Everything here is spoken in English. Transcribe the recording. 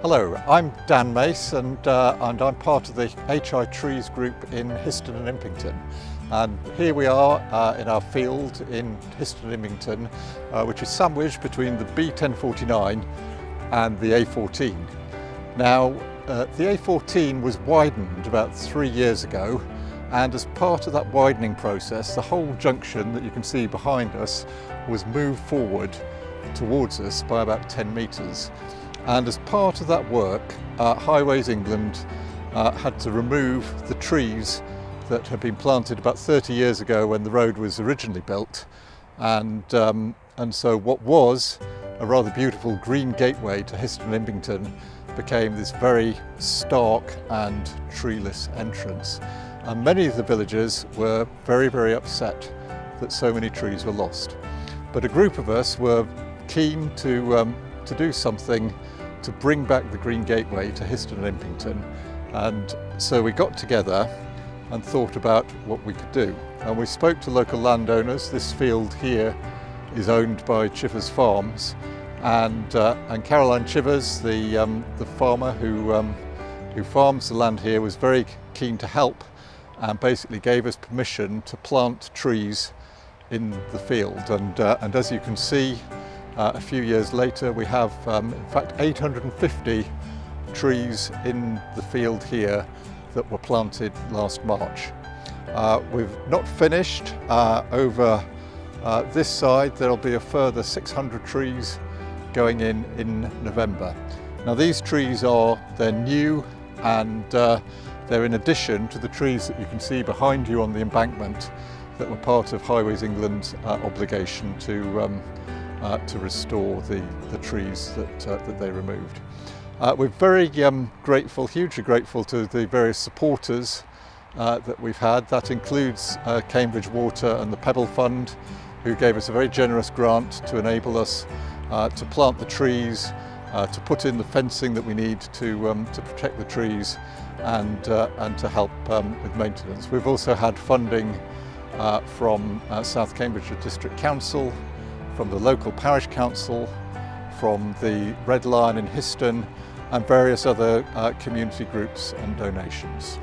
Hello, I'm Dan Mace and I'm part of the HI Trees group in Histon and Impington. And here we are in our field in Histon and Impington, which is sandwiched between the B1049 and the A14. Now, the A14 was widened about 3 years ago, and as part of that widening process, the whole junction that you can see behind us was moved forward towards us by about 10 metres. And as part of that work, Highways England had to remove the trees that had been planted about 30 years ago when the road was originally built. And so what was a rather beautiful green gateway to Histon and Impington became this very stark and treeless entrance. And many of the villagers were very, very upset that so many trees were lost. But a group of us were keen to do something to bring back the green gateway to Histon and Impington. And so we got together and thought about what we could do. And we spoke to local landowners. This field here is owned by Chivers Farms, and Caroline Chivers, the farmer who farms the land here, was very keen to help and basically gave us permission to plant trees in the field. And as you can see, a few years later, we have in fact 850 trees in the field here that were planted last March. We've not finished. Over this side there'll be a further 600 trees going in November. Now these trees they're new, and they're in addition to the trees that you can see behind you on the embankment that were part of Highways England's obligation to restore the trees that they removed. We're very grateful, hugely grateful to the various supporters that we've had. That includes Cambridge Water and the PEBBLE Fund, who gave us a very generous grant to enable us to plant the trees, to put in the fencing that we need to protect the trees, and to help with maintenance. We've also had funding from South Cambridgeshire District Council, from the local parish council, from the Red Lion in Histon, and various other community groups and donations.